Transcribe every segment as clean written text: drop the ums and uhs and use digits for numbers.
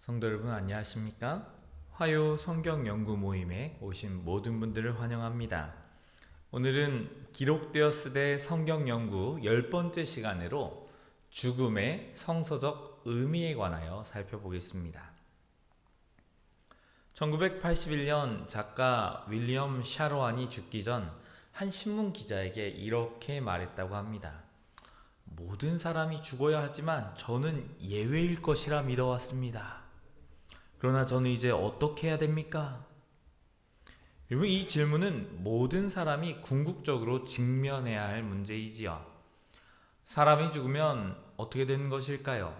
성도 여러분 안녕하십니까? 화요 성경 연구 모임에 오신 모든 분들을 환영합니다. 오늘은 기록되었으되 성경 연구 10번째 시간으로 죽음의 성서적 의미에 관하여 살펴보겠습니다. 1981년 작가 윌리엄 샤로안이 죽기 전 한 신문 기자에게 이렇게 말했다고 합니다. 모든 사람이 죽어야 하지만 저는 예외일 것이라 믿어왔습니다. 그러나 저는 이제 어떻게 해야 됩니까? 여러분, 이 질문은 모든 사람이 궁극적으로 직면해야 할 문제이지요. 사람이 죽으면 어떻게 되는 것일까요?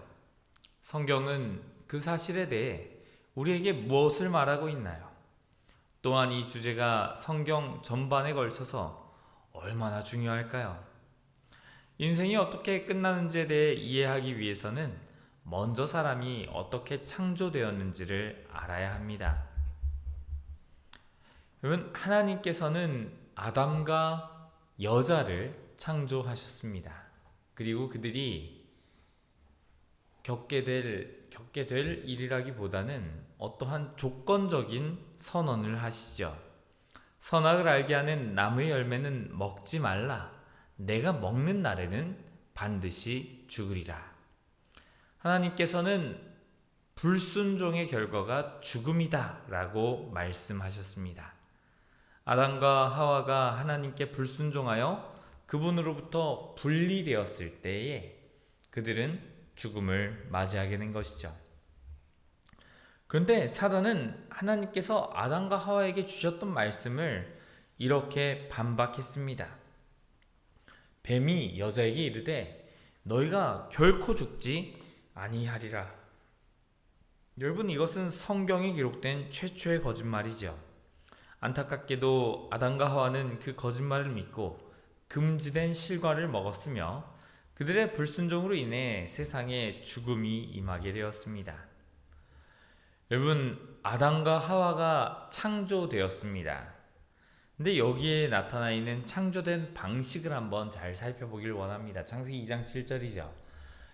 성경은 그 사실에 대해 우리에게 무엇을 말하고 있나요? 또한 이 주제가 성경 전반에 걸쳐서 얼마나 중요할까요? 인생이 어떻게 끝나는지에 대해 이해하기 위해서는 먼저 사람이 어떻게 창조되었는지를 알아야 합니다. 여러분, 하나님께서는 아담과 여자를 창조하셨습니다. 그리고 그들이 겪게 될 일이라기보다는 어떠한 조건적인 선언을 하시죠. 선악을 알게 하는 나무의 열매는 먹지 말라. 내가 먹는 날에는 반드시 죽으리라. 하나님께서는 불순종의 결과가 죽음이다 라고 말씀하셨습니다. 아담과 하와가 하나님께 불순종하여 그분으로부터 분리되었을 때에 그들은 죽음을 맞이하게 된 것이죠. 그런데 사단은 하나님께서 아담과 하와에게 주셨던 말씀을 이렇게 반박했습니다. 뱀이 여자에게 이르되 너희가 결코 죽지 아니하리라. 여러분, 이것은 성경에 기록된 최초의 거짓말이죠. 안타깝게도 아담과 하와는 그 거짓말을 믿고 금지된 실과를 먹었으며 그들의 불순종으로 인해 세상에 죽음이 임하게 되었습니다. 여러분, 아담과 하와가 창조되었습니다. 근데 여기에 나타나 있는 창조된 방식을 한번 잘 살펴보길 원합니다. 창세기 2장 7절이죠.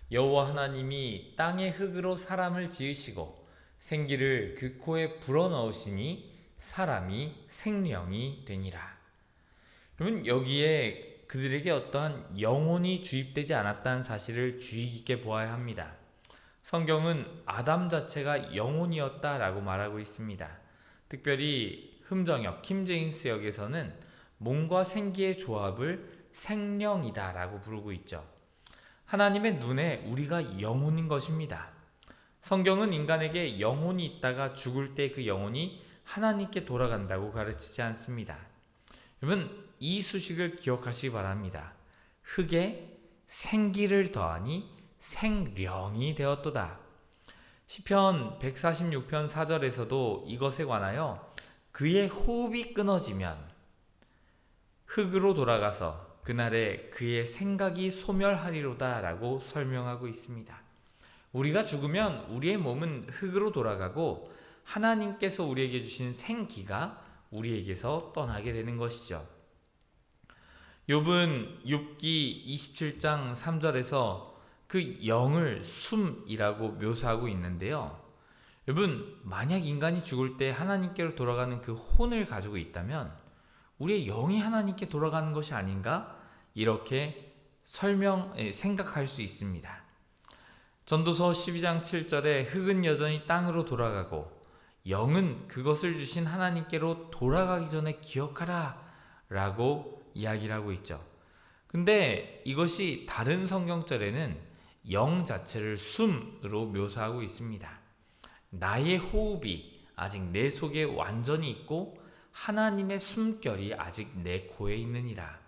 여호와 하나님이 땅의 흙으로 사람을 지으시고 생기를 그 코에 불어넣으시니 사람이 생명이 되니라. 그러면 여기에 그들에게 어떠한 영혼이 주입되지 않았다는 사실을 주의 깊게 보아야 합니다. 성경은 아담 자체가 영혼이었다라고 말하고 있습니다. 특별히 흠정역, 킹제임스역에서는 몸과 생기의 조합을 생령이다 라고 부르고 있죠. 하나님의 눈에 우리가 영혼인 것입니다. 성경은 인간에게 영혼이 있다가 죽을 때 그 영혼이 하나님께 돌아간다고 가르치지 않습니다. 여러분, 이 수식을 기억하시기 바랍니다. 흙에 생기를 더하니 생령이 되었도다. 시편 146편 4절에서도 이것에 관하여 그의 호흡이 끊어지면 흙으로 돌아가서 그날에 그의 생각이 소멸하리로다 라고 설명하고 있습니다. 우리가 죽으면 우리의 몸은 흙으로 돌아가고 하나님께서 우리에게 주신 생기가 우리에게서 떠나게 되는 것이죠. 욥은 욥기 27장 3절에서 그 영을 숨이라고 묘사하고 있는데요. 여러분, 만약 인간이 죽을 때 하나님께로 돌아가는 그 혼을 가지고 있다면 우리의 영이 하나님께 돌아가는 것이 아닌가? 이렇게 생각할 수 있습니다. 전도서 12장 7절에 흙은 여전히 땅으로 돌아가고 영은 그것을 주신 하나님께로 돌아가기 전에 기억하라 라고 이야기를 하고 있죠. 근데 이것이 다른 성경절에는 영 자체를 숨으로 묘사하고 있습니다. 나의 호흡이 아직 내 속에 완전히 있고 하나님의 숨결이 아직 내 코에 있느니라.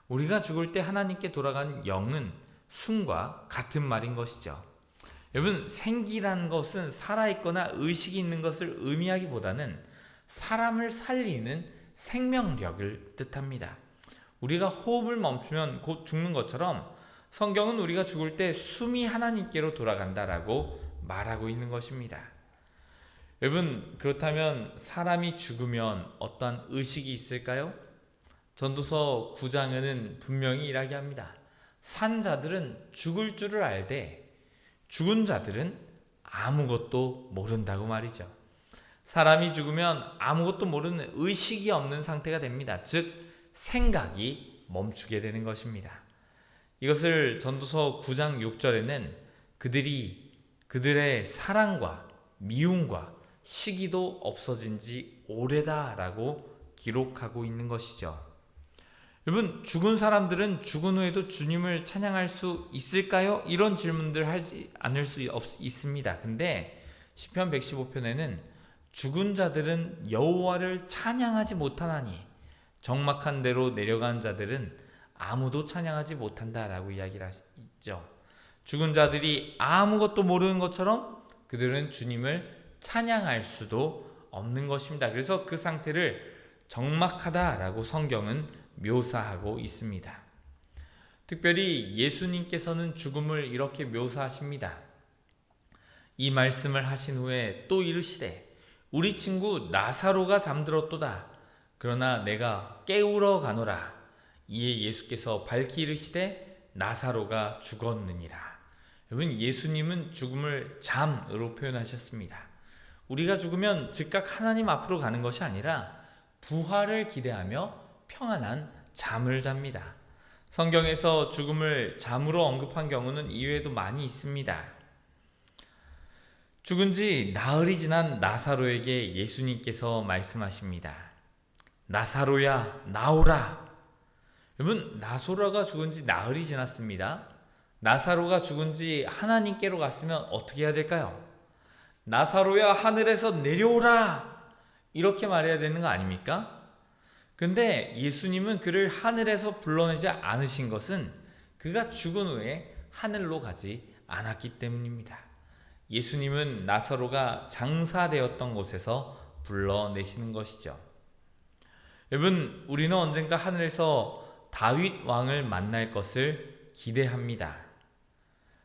우리가 죽을 때 하나님께 돌아간 영은 숨과 같은 말인 것이죠. 여러분, 생기라는 것은 살아있거나 의식이 있는 것을 의미하기보다는 사람을 살리는 생명력을 뜻합니다. 우리가 호흡을 멈추면 곧 죽는 것처럼 성경은 우리가 죽을 때 숨이 하나님께로 돌아간다라고 말하고 있는 것입니다. 여러분, 그렇다면 사람이 죽으면 어떤 의식이 있을까요? 전도서 9장에는 분명히 이야기합니다. 산 자들은 죽을 줄을 알되 죽은 자들은 아무것도 모른다고 말이죠. 사람이 죽으면 아무것도 모르는 의식이 없는 상태가 됩니다. 즉 생각이 멈추게 되는 것입니다. 이것을 전도서 9장 6절에는 그들의 사랑과 미움과 시기도 없어진 지 오래다라고 기록하고 있는 것이죠. 여러분, 죽은 사람들은 죽은 후에도 주님을 찬양할 수 있을까요? 이런 질문들 하지 않을 수 있습니다. 근데 시편 115편에는 죽은 자들은 여호와를 찬양하지 못하나니 적막한 데로 내려간 자들은 아무도 찬양하지 못한다라고 이야기를 하죠. 죽은 자들이 아무것도 모르는 것처럼 그들은 주님을 찬양할 수도 없는 것입니다. 그래서 그 상태를 적막하다라고 성경은 묘사하고 있습니다. 특별히 예수님께서는 죽음을 이렇게 묘사하십니다. 이 말씀을 하신 후에 또 이르시되 우리 친구 나사로가 잠들었도다. 그러나 내가 깨우러 가노라. 이에 예수께서 밝히 이르시되 나사로가 죽었느니라. 여러분, 예수님은 죽음을 잠으로 표현하셨습니다. 우리가 죽으면 즉각 하나님 앞으로 가는 것이 아니라 부활을 기대하며 평안한 잠을 잡니다. 성경에서 죽음을 잠으로 언급한 경우는 이외에도 많이 있습니다. 죽은 지 나흘이 지난 나사로에게 예수님께서 말씀하십니다. 나사로야, 나오라. 여러분, 나사로가 죽은 지 나흘이 지났습니다. 나사로가 죽은 지 하나님께로 갔으면 어떻게 해야 될까요? 나사로야, 하늘에서 내려오라. 이렇게 말해야 되는 거 아닙니까? 그런데 예수님은 그를 하늘에서 불러내지 않으신 것은 그가 죽은 후에 하늘로 가지 않았기 때문입니다. 예수님은 나사로가 장사되었던 곳에서 불러내시는 것이죠. 여러분, 우리는 언젠가 하늘에서 다윗 왕을 만날 것을 기대합니다.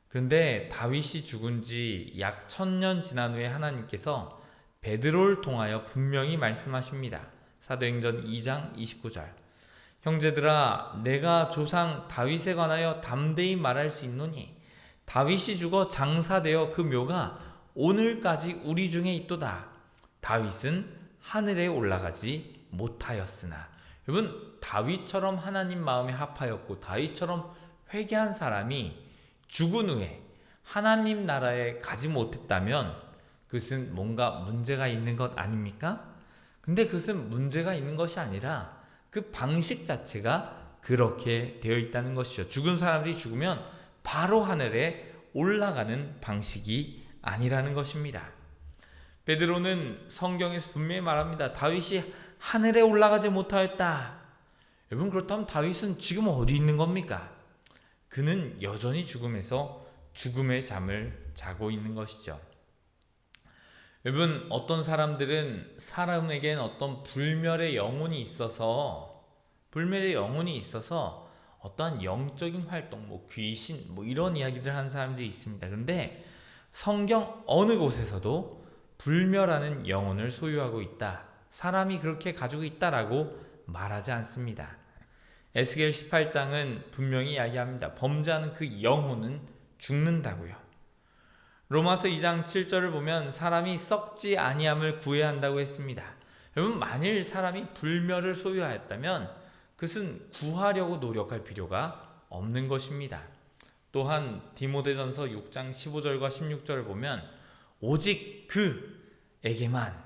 그런데 다윗이 죽은 지 약 1000년 지난 후에 하나님께서 베드로를 통하여 분명히 말씀하십니다. 사도행전 2장 29절. 형제들아, 내가 조상 다윗에 관하여 담대히 말할 수 있노니 다윗이 죽어 장사되어 그 묘가 오늘까지 우리 중에 있도다. 다윗은 하늘에 올라가지 못하였으나. 여러분, 다윗처럼 하나님 마음에 합하였고 다윗처럼 회개한 사람이 죽은 후에 하나님 나라에 가지 못했다면 그것은 뭔가 문제가 있는 것 아닙니까? 근데 그것은 문제가 있는 것이 아니라 그 방식 자체가 그렇게 되어 있다는 것이죠. 죽은 사람들이 죽으면 바로 하늘에 올라가는 방식이 아니라는 것입니다. 베드로는 성경에서 분명히 말합니다. 다윗이 하늘에 올라가지 못하였다. 여러분, 그렇다면 다윗은 지금 어디 있는 겁니까? 그는 여전히 죽음에서 죽음의 잠을 자고 있는 것이죠. 여러분, 어떤 사람들은 사람에겐 어떤 불멸의 영혼이 있어서 어떠한 영적인 활동, 귀신, 이런 이야기들 하는 사람들이 있습니다. 그런데 성경 어느 곳에서도 불멸하는 영혼을 소유하고 있다, 사람이 그렇게 가지고 있다라고 말하지 않습니다. 에스겔 18장은 분명히 이야기합니다. 범죄하는 그 영혼은 죽는다고요. 로마서 2장 7절을 보면 사람이 썩지 아니함을 구해야 한다고 했습니다. 여러분, 만일 사람이 불멸을 소유하였다면 그것은 구하려고 노력할 필요가 없는 것입니다. 또한 디모데전서 6장 15절과 16절을 보면 오직 그에게만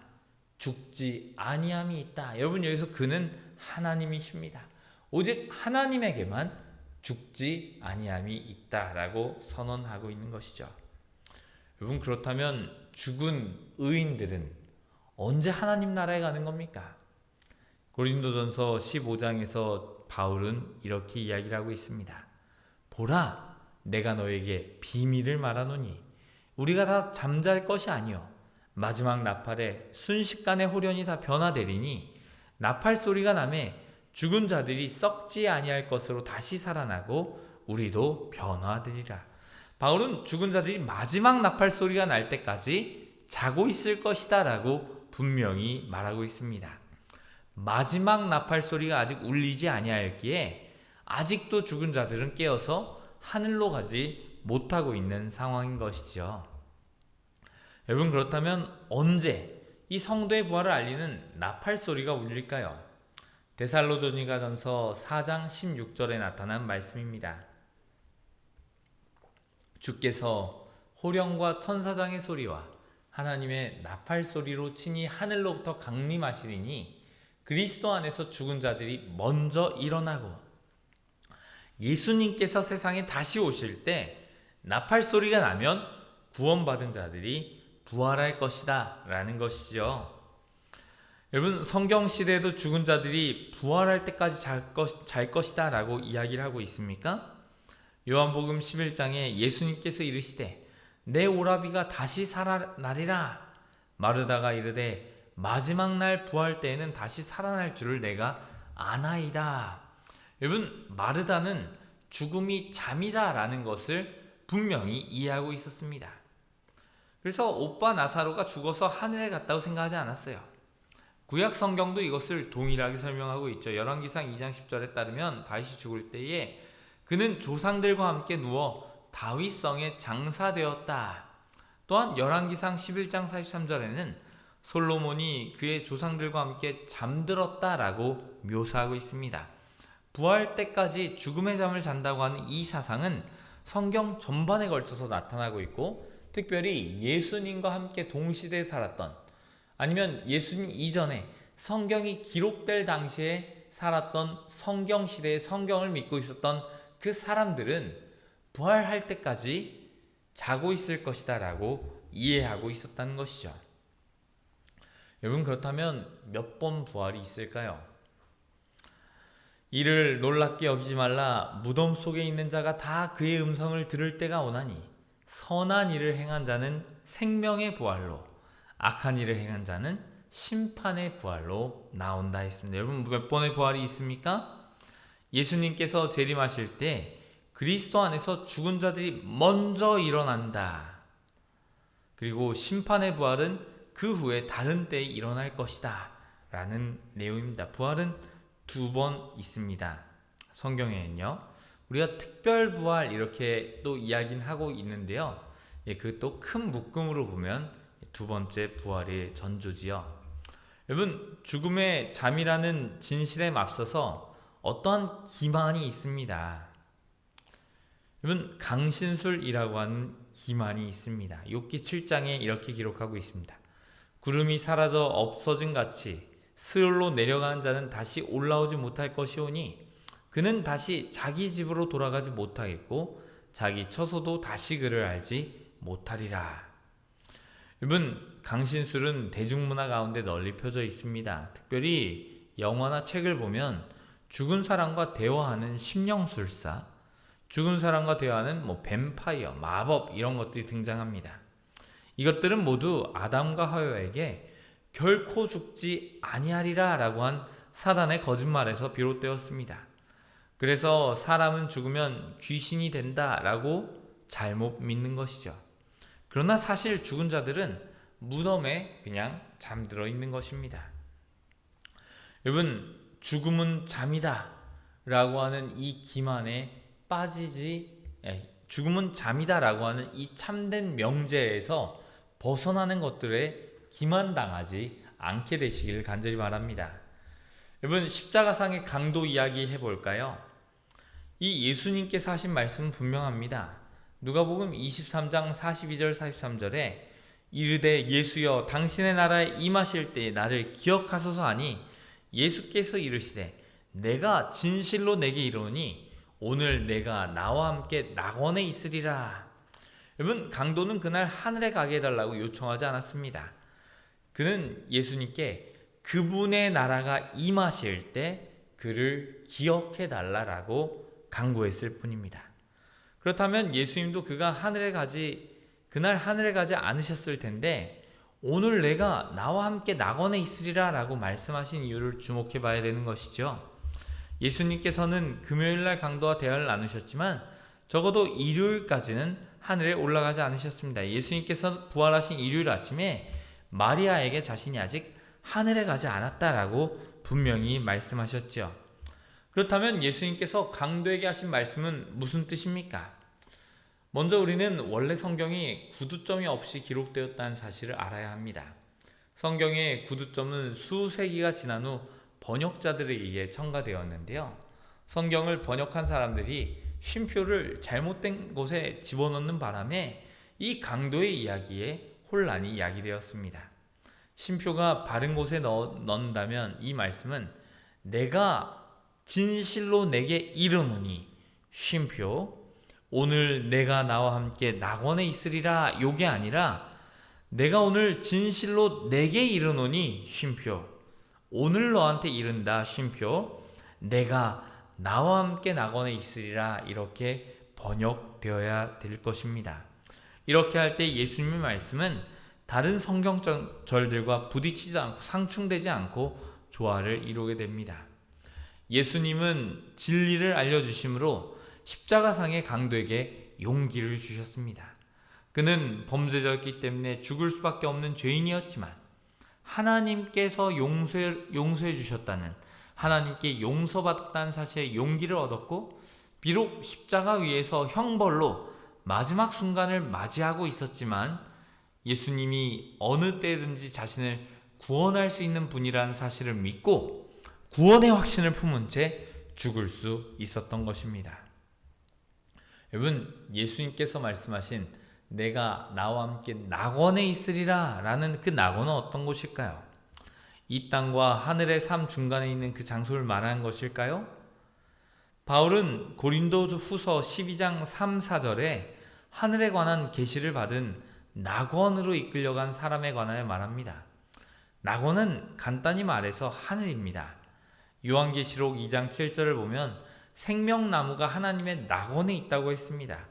죽지 아니함이 있다. 여러분, 여기서 그는 하나님이십니다. 오직 하나님에게만 죽지 아니함이 있다라고 선언하고 있는 것이죠. 여러분, 그렇다면 죽은 의인들은 언제 하나님 나라에 가는 겁니까? 고린도전서 15장에서 바울은 이렇게 이야기를 하고 있습니다. 보라, 내가 너에게 비밀을 말하노니 우리가 다 잠잘 것이 아니요 마지막 나팔에 순식간에 호련히 다 변화되리니 나팔 소리가 나매 죽은 자들이 썩지 아니할 것으로 다시 살아나고 우리도 변화되리라. 바울은 죽은 자들이 마지막 나팔 소리가 날 때까지 자고 있을 것이다 라고 분명히 말하고 있습니다. 마지막 나팔 소리가 아직 울리지 아니하였기에 아직도 죽은 자들은 깨어서 하늘로 가지 못하고 있는 상황인 것이죠. 여러분, 그렇다면 언제 이 성도의 부활을 알리는 나팔 소리가 울릴까요? 데살로니가전서 4장 16절에 나타난 말씀입니다. 주께서 호령과 천사장의 소리와 하나님의 나팔 소리로 친히 하늘로부터 강림하시리니 그리스도 안에서 죽은 자들이 먼저 일어나고, 예수님께서 세상에 다시 오실 때 나팔 소리가 나면 구원받은 자들이 부활할 것이다 라는 것이죠. 여러분, 성경 시대에도 죽은 자들이 부활할 때까지 잘 것이다 라고 이야기를 하고 있습니까? 요한복음 11장에 예수님께서 이르시되 내 오라비가 다시 살아나리라. 마르다가 이르되 마지막 날 부활 때에는 다시 살아날 줄을 내가 아나이다. 여러분, 마르다는 죽음이 잠이다 라는 것을 분명히 이해하고 있었습니다. 그래서 오빠 나사로가 죽어서 하늘에 갔다고 생각하지 않았어요. 구약 성경도 이것을 동일하게 설명하고 있죠. 열왕기상 2장 10절에 따르면 다윗이 죽을 때에 그는 조상들과 함께 누워 다윗성에 장사되었다. 또한 열왕기상 11장 43절에는 솔로몬이 그의 조상들과 함께 잠들었다라고 묘사하고 있습니다. 부활 때까지 죽음의 잠을 잔다고 하는 이 사상은 성경 전반에 걸쳐서 나타나고 있고, 특별히 예수님과 함께 동시대에 살았던, 아니면 예수님 이전에 성경이 기록될 당시에 살았던 성경 시대의 성경을 믿고 있었던 그 사람들은 부활할 때까지 자고 있을 것이다 라고 이해하고 있었다는 것이죠. 여러분, 그렇다면 몇 번 부활이 있을까요? 이를 놀랍게 여기지 말라. 무덤 속에 있는 자가 다 그의 음성을 들을 때가 오나니 선한 일을 행한 자는 생명의 부활로, 악한 일을 행한 자는 심판의 부활로 나온다 했습니다. 여러분, 몇 번의 부활이 있습니까? 예수님께서 재림하실 때 그리스도 안에서 죽은 자들이 먼저 일어난다. 그리고 심판의 부활은 그 후에 다른 때에 일어날 것이다 라는 내용입니다. 부활은 2번 있습니다. 성경에는요, 우리가 특별 부활 이렇게 또 이야기는 하고 있는데요, 그 또 큰 묶음으로 보면 2번째 부활의 전조지요. 여러분, 죽음의 잠이라는 진실에 맞서서 어떠한 기만이 있습니다. 여러분, 강신술이라고 하는 기만이 있습니다. 욥기 7장에 이렇게 기록하고 있습니다. 구름이 사라져 없어진 같이 스올로 내려가는 자는 다시 올라오지 못할 것이오니 그는 다시 자기 집으로 돌아가지 못하겠고 자기 처소도 다시 그를 알지 못하리라. 여러분, 강신술은 대중문화 가운데 널리 펴져 있습니다. 특별히 영화나 책을 보면 죽은 사람과 대화하는 심령술사, 죽은 사람과 대화하는 뱀파이어, 마법 이런 것들이 등장합니다. 이것들은 모두 아담과 하와에게 결코 죽지 아니하리라 라고 한 사단의 거짓말에서 비롯되었습니다. 그래서 사람은 죽으면 귀신이 된다 라고 잘못 믿는 것이죠. 그러나 사실 죽은 자들은 무덤에 그냥 잠들어 있는 것입니다. 여러분, 죽음은 잠이다 라고 하는 이 기만에 죽음은 잠이다 라고 하는 이 참된 명제에서 벗어나는 것들에 기만당하지 않게 되시기를 간절히 바랍니다. 여러분, 십자가상의 강도 이야기 해볼까요? 이 예수님께서 하신 말씀은 분명합니다. 누가복음 23장 42절 43절에 이르되 예수여 당신의 나라에 임하실 때에 나를 기억하소서 하니 예수께서 이르시되 내가 진실로 내게 이르노니 오늘 내가 나와 함께 낙원에 있으리라. 여러분, 강도는 그날 하늘에 가게 해달라고 요청하지 않았습니다. 그는 예수님께 그분의 나라가 임하실 때 그를 기억해 달라라고 간구했을 뿐입니다. 그렇다면 예수님도 그날 하늘에 가지 않으셨을 텐데 오늘 내가 나와 함께 낙원에 있으리라 라고 말씀하신 이유를 주목해 봐야 되는 것이죠. 예수님께서는 금요일날 강도와 대화를 나누셨지만 적어도 일요일까지는 하늘에 올라가지 않으셨습니다. 예수님께서 부활하신 일요일 아침에 마리아에게 자신이 아직 하늘에 가지 않았다라고 분명히 말씀하셨죠. 그렇다면 예수님께서 강도에게 하신 말씀은 무슨 뜻입니까? 먼저 우리는 원래 성경이 구두점이 없이 기록되었다는 사실을 알아야 합니다. 성경의 구두점은 수세기가 지난 후 번역자들에 의해 첨가되었는데요. 성경을 번역한 사람들이 쉼표를 잘못된 곳에 집어넣는 바람에 이 강도의 이야기에 혼란이 야기되었습니다. 쉼표가 바른 곳에 넣는다면 이 말씀은 내가 진실로 내게 이르노니 쉼표 오늘 내가 나와 함께 낙원에 있으리라 요게 아니라 내가 오늘 진실로 내게 이르노니 쉼표 오늘 너한테 이른다 쉼표 내가 나와 함께 낙원에 있으리라 이렇게 번역되어야 될 것입니다. 이렇게 할 때 예수님의 말씀은 다른 성경절들과 부딪히지 않고 상충되지 않고 조화를 이루게 됩니다. 예수님은 진리를 알려주심으로 십자가상의 강도에게 용기를 주셨습니다. 그는 범죄자였기 때문에 죽을 수밖에 없는 죄인이었지만 하나님께서 용서해 주셨다는 하나님께 용서받았다는 사실에 용기를 얻었고 비록 십자가 위에서 형벌로 마지막 순간을 맞이하고 있었지만 예수님이 어느 때든지 자신을 구원할 수 있는 분이라는 사실을 믿고 구원의 확신을 품은 채 죽을 수 있었던 것입니다. 여러분, 예수님께서 말씀하신 내가 나와 함께 낙원에 있으리라 라는 그 낙원은 어떤 곳일까요? 이 땅과 하늘의 삶 중간에 있는 그 장소를 말하는 것일까요? 바울은 고린도 후서 12장 3, 4절에 하늘에 관한 계시를 받은 낙원으로 이끌려간 사람에 관하여 말합니다. 낙원은 간단히 말해서 하늘입니다. 요한계시록 2장 7절을 보면 생명나무가 하나님의 낙원에 있다고 했습니다.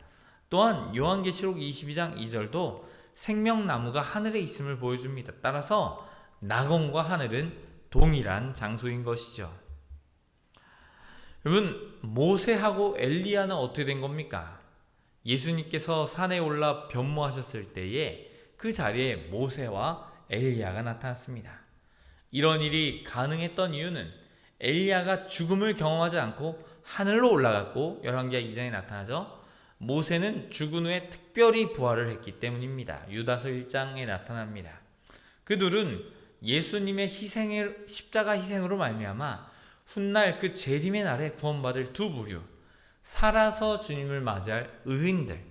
또한 요한계시록 22장 2절도 생명나무가 하늘에 있음을 보여줍니다. 따라서 낙원과 하늘은 동일한 장소인 것이죠. 여러분, 모세하고 엘리야는 어떻게 된 겁니까? 예수님께서 산에 올라 변모하셨을 때에 그 자리에 모세와 엘리야가 나타났습니다. 이런 일이 가능했던 이유는 엘리야가 죽음을 경험하지 않고 하늘로 올라갔고 열왕기하 2장에 나타나죠. 모세는 죽은 후에 특별히 부활을 했기 때문입니다. 유다서 1장에 나타납니다. 그 둘은 예수님의 십자가 희생으로 말미암아 훗날 그 재림의 날에 구원받을 두 부류, 살아서 주님을 맞이할 의인들,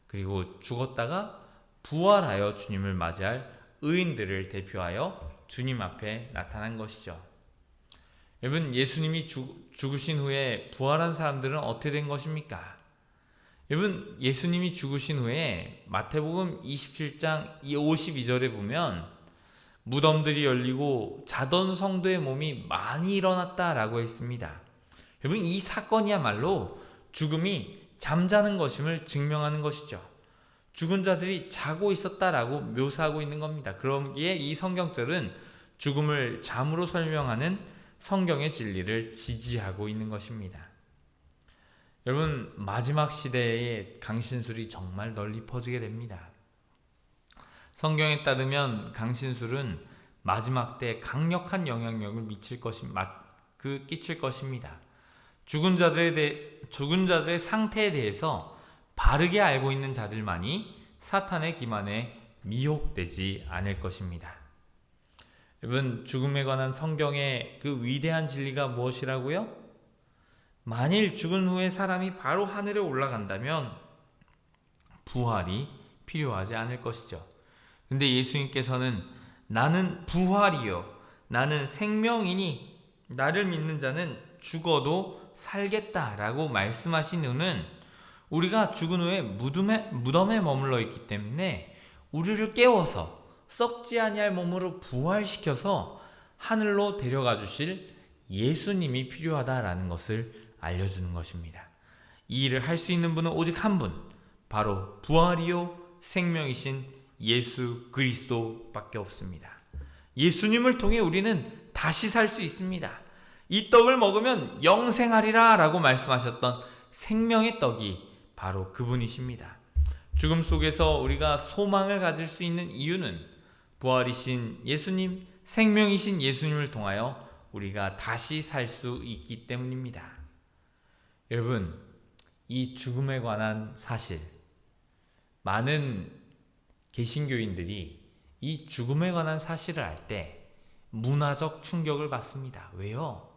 그리고 죽었다가 부활하여 주님을 맞이할 의인들을 대표하여 주님 앞에 나타난 것이죠. 여러분, 예수님이 죽으신 후에 부활한 사람들은 어떻게 된 것입니까? 여러분, 예수님이 죽으신 후에 마태복음 27장 52절에 보면 무덤들이 열리고 자던 성도의 몸이 많이 일어났다라고 했습니다. 여러분, 이 사건이야말로 죽음이 잠자는 것임을 증명하는 것이죠. 죽은 자들이 자고 있었다라고 묘사하고 있는 겁니다. 그러기에 이 성경절은 죽음을 잠으로 설명하는 성경의 진리를 지지하고 있는 것입니다. 여러분, 마지막 시대에 강신술이 정말 널리 퍼지게 됩니다. 성경에 따르면 강신술은 마지막 때 강력한 영향력을 끼칠 것입니다. 죽은 자들의 상태에 대해서 바르게 알고 있는 자들만이 사탄의 기만에 미혹되지 않을 것입니다. 여러분, 죽음에 관한 성경의 그 위대한 진리가 무엇이라고요? 만일 죽은 후에 사람이 바로 하늘에 올라간다면 부활이 필요하지 않을 것이죠. 근데 예수님께서는 나는 부활이요 나는 생명이니 나를 믿는 자는 죽어도 살겠다라고 말씀하신 이유는 우리가 죽은 후에 무덤에 머물러 있기 때문에 우리를 깨워서 썩지 아니할 몸으로 부활시켜서 하늘로 데려가 주실 예수님이 필요하다라는 것을 알려주는 것입니다. 이 일을 할 수 있는 분은 오직 한 분, 바로 부활이요 생명이신 예수 그리스도밖에 없습니다. 예수님을 통해 우리는 다시 살 수 있습니다. 이 떡을 먹으면 영생하리라 라고 말씀하셨던 생명의 떡이 바로 그분이십니다. 죽음 속에서 우리가 소망을 가질 수 있는 이유는 부활이신 예수님, 생명이신 예수님을 통하여 우리가 다시 살 수 있기 때문입니다. 여러분, 이 죽음에 관한 사실, 많은 개신교인들이 이 죽음에 관한 사실을 알 때 문화적 충격을 받습니다. 왜요?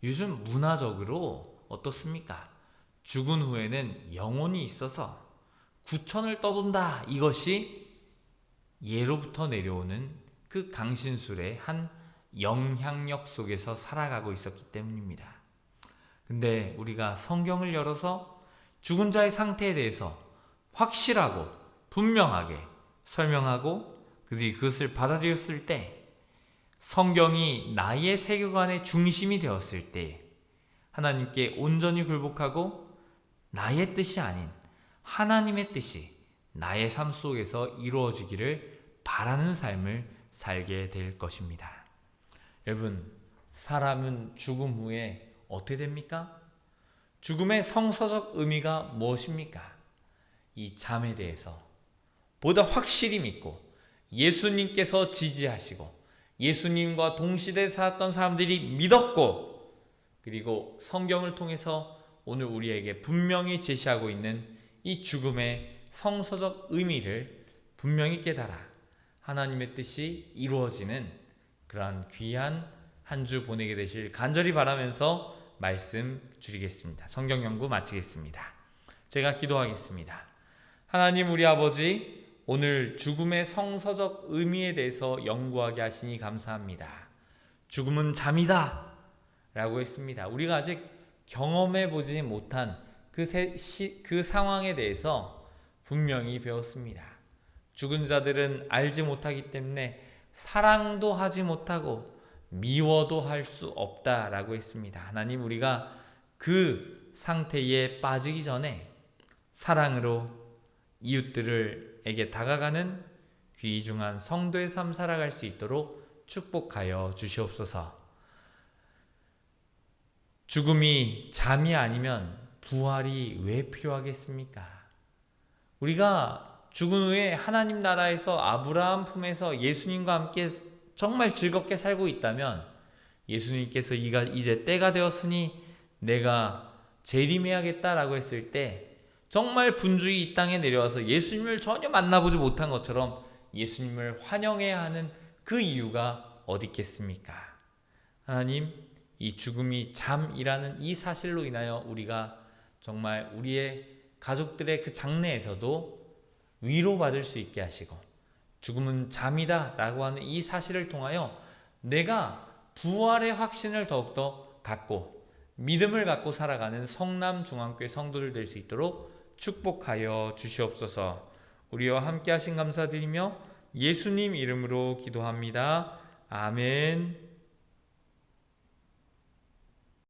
요즘 문화적으로 어떻습니까? 죽은 후에는 영혼이 있어서 구천을 떠돈다. 이것이 예로부터 내려오는 그 강신술의 한 영향력 속에서 살아가고 있었기 때문입니다. 근데 우리가 성경을 열어서 죽은 자의 상태에 대해서 확실하고 분명하게 설명하고 그들이 그것을 받아들였을 때, 성경이 나의 세계관의 중심이 되었을 때 하나님께 온전히 굴복하고 나의 뜻이 아닌 하나님의 뜻이 나의 삶 속에서 이루어지기를 바라는 삶을 살게 될 것입니다. 여러분, 사람은 죽음 후에 어떻게 됩니까? 죽음의 성서적 의미가 무엇입니까? 이 잠에 대해서 보다 확실히 믿고 예수님께서 지지하시고 예수님과 동시대에 살았던 사람들이 믿었고, 그리고 성경을 통해서 오늘 우리에게 분명히 제시하고 있는 이 죽음의 성서적 의미를 분명히 깨달아 하나님의 뜻이 이루어지는 그러한 귀한 한 주 보내게 되실 간절히 바라면서 말씀 드리겠습니다. 성경 연구 마치겠습니다. 제가 기도하겠습니다. 하나님 우리 아버지, 오늘 죽음의 성서적 의미에 대해서 연구하게 하시니 감사합니다. 죽음은 잠이다 라고 했습니다. 우리가 아직 경험해 보지 못한 그 상황에 대해서 분명히 배웠습니다. 죽은 자들은 알지 못하기 때문에 사랑도 하지 못하고 미워도 할 수 없다라고 했습니다. 하나님, 우리가 그 상태에 빠지기 전에 사랑으로 이웃들에게 다가가는 귀중한 성도의 삶 살아갈 수 있도록 축복하여 주시옵소서. 죽음이 잠이 아니면 부활이 왜 필요하겠습니까? 우리가 죽은 후에 하나님 나라에서 아브라함 품에서 예수님과 함께 정말 즐겁게 살고 있다면, 예수님께서 이제 때가 되었으니 내가 재림해야겠다라고 했을 때 정말 분주히 이 땅에 내려와서 예수님을 전혀 만나보지 못한 것처럼 예수님을 환영해야 하는 그 이유가 어디 있겠습니까? 하나님, 이 죽음이 잠이라는 이 사실로 인하여 우리가 정말 우리의 가족들의 그 장래에서도 위로받을 수 있게 하시고, 죽음은 잠이다 라고 하는 이 사실을 통하여 내가 부활의 확신을 더욱더 갖고 믿음을 갖고 살아가는 성남중앙교회 성도들 될 수 있도록 축복하여 주시옵소서. 우리와 함께 하신 감사드리며 예수님 이름으로 기도합니다. 아멘.